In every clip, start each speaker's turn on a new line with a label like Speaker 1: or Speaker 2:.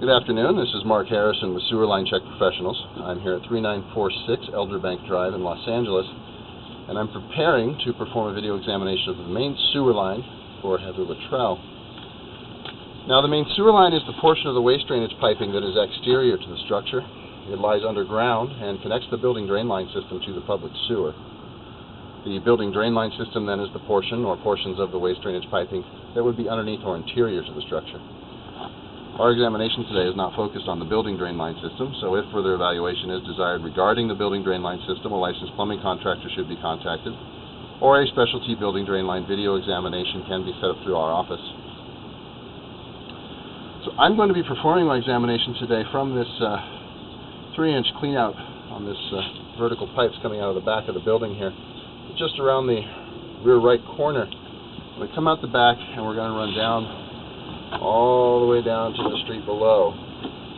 Speaker 1: Good afternoon, this is Mark Harrison with Sewer Line Check Professionals. I'm here at 3946 Elderbank Drive in Los Angeles, and I'm preparing to perform a video examination of the main sewer line for Heather Luttrell. Now, the main sewer line is the portion of the waste drainage piping that is exterior to the structure. It lies underground and connects the building drain line system to the public sewer. The building drain line system then is the portion or portions of the waste drainage piping that would be underneath or interior to the structure. Our examination today is not focused on the building drain line system, so if further evaluation is desired regarding the building drain line system, a licensed plumbing contractor should be contacted, or a specialty building drain line video examination can be set up through our office. So I'm going to be performing my examination today from this 3-inch cleanout on this vertical pipes coming out of the back of the building here, just around the rear right corner. We come out the back and we're going to run down all the way down to the street below.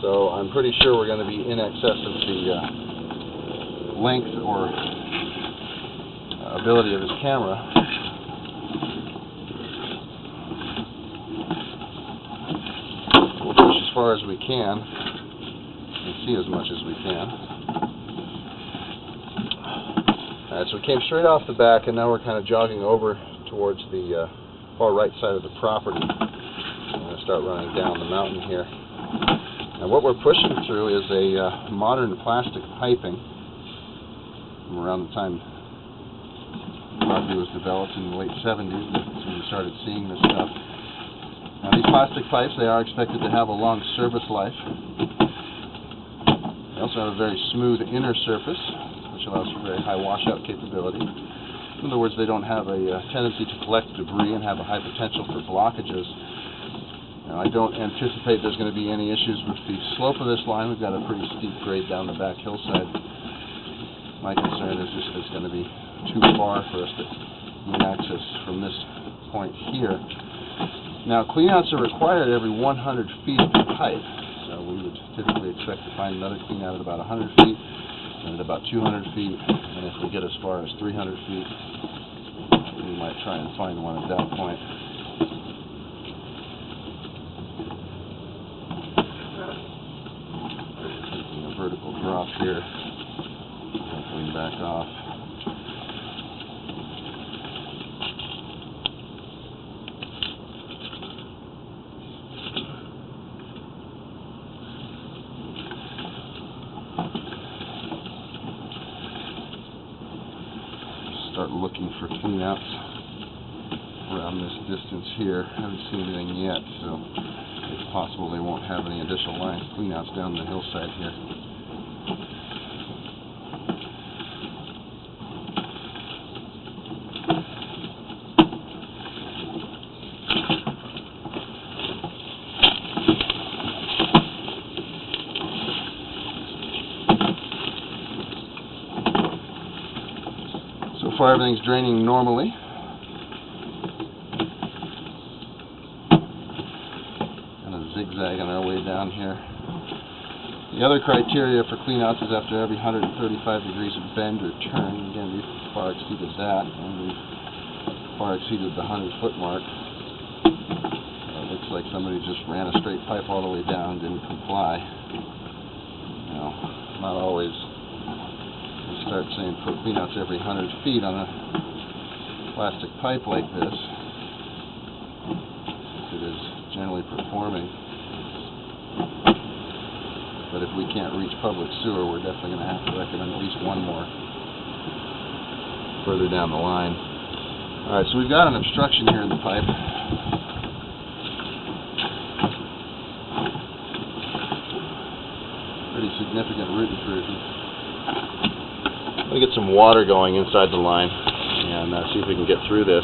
Speaker 1: So I'm pretty sure we're going to be in excess of the length or ability of this camera. We'll push as far as we can and see as much as we can. Alright, so we came straight off the back and now we're kind of jogging over towards the far right side of the property. I'm going to start running down the mountain here. And what we're pushing through is a modern plastic piping from around the time the property was developed in the late 70s. That's when we started seeing this stuff. Now, these plastic pipes, they are expected to have a long service life. They also have a very smooth inner surface, which allows for very high washout capability. In other words, they don't have a tendency to collect debris and have a high potential for blockages. Now, I don't anticipate there's going to be any issues with the slope of this line. We've got a pretty steep grade down the back hillside. My concern is just it's going to be too far for us to gain access from this point here. Now, cleanouts are required every 100 feet of the pipe. So we would typically expect to find another cleanout at about 100 feet, and at about 200 feet, and if we get as far as 300 feet, we might try and find one at that point. Vertical drop here, coming back off. Start looking for cleanouts around this distance here. Haven't seen anything yet, so it's possible they won't have any additional line cleanouts down the hillside here. So far, everything's draining normally. Kind of zigzagging our way down here. The other criteria for cleanouts is after every 135 degrees of bend or turn. Again, we've far exceeded that, and we've far exceeded the 100-foot mark. It looks like somebody just ran a straight pipe all the way down, didn't comply. You know, not always. We start saying put cleanouts every 100 feet on a plastic pipe like this. It is generally performing. But if we can't reach public sewer, we're definitely going to have to recommend at least one more further down the line. Alright, so we've got an obstruction here in the pipe. Pretty significant root intrusion. I'm going to get some water going inside the line and see if we can get through this.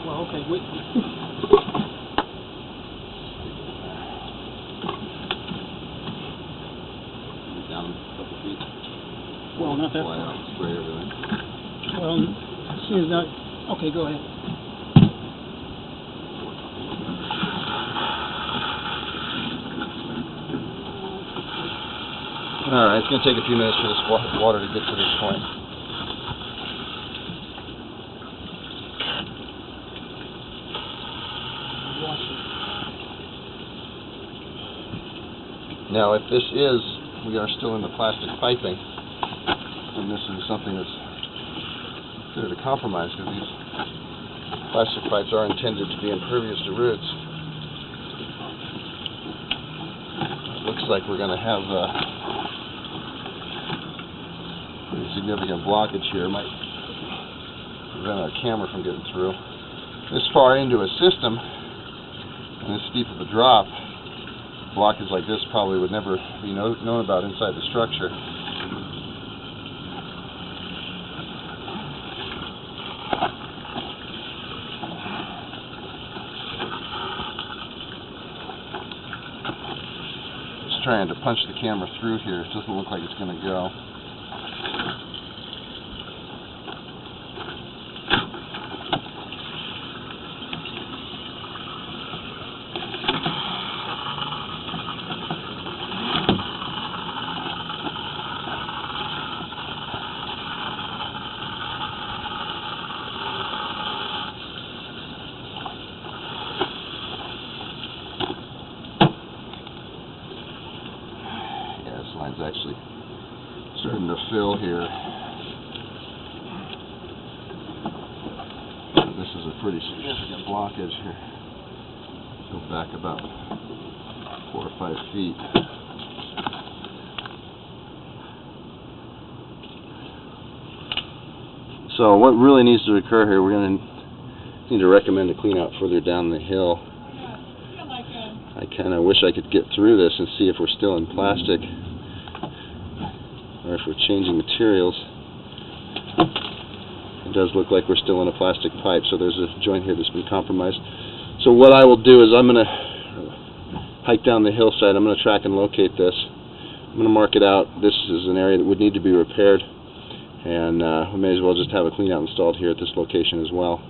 Speaker 2: Well, okay, wait.
Speaker 1: Down a couple feet.
Speaker 2: Well, not that
Speaker 1: far.
Speaker 2: far.
Speaker 1: Spray everything.
Speaker 2: Well, as soon as that... Okay, go ahead.
Speaker 1: Alright, it's going to take a few minutes for this water to get to this point. Now, if this is, we are still in the plastic piping, and this is something that's considered a compromise because these plastic pipes are intended to be impervious to roots. It looks like we're going to have a pretty significant blockage here. It might prevent our camera from getting through. This far into a system, and this steep of a drop, blockage like this probably would never be known about inside the structure. Just trying to punch the camera through here. It doesn't look like it's going to go. Line's actually starting to fill here. This is a pretty significant blockage here. Go back about 4 or 5 feet. So what really needs to occur here, we're going to need to recommend a clean out further down the hill. I kind of wish I could get through this and see if we're still in plastic or if we're changing materials. It does look like we're still in a plastic pipe, so there's a joint here that's been compromised. So what I will do is I'm going to hike down the hillside. I'm going to track and locate this. I'm going to mark it out. This is an area that would need to be repaired, and we may as well just have a clean out installed here at this location as well,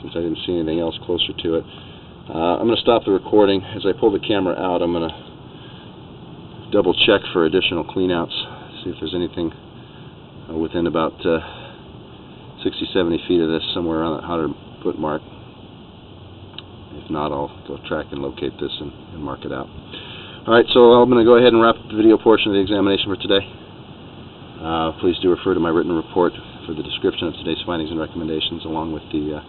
Speaker 1: since I didn't see anything else closer to it. I'm going to stop the recording. As I pull the camera out, I'm going to double check for additional cleanouts, see if there's anything within about 60-70 feet of this, somewhere around that 100-foot mark. If not, I'll go track and locate this and mark it out. Alright, so I'm going to go ahead and wrap up the video portion of the examination for today. Please do refer to my written report for the description of today's findings and recommendations, along with the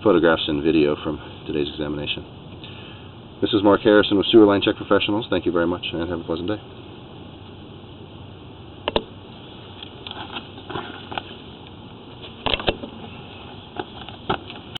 Speaker 1: photographs and video from today's examination. This is Mark Harrison with Sewer Line Check Professionals. Thank you very much, and have a pleasant day.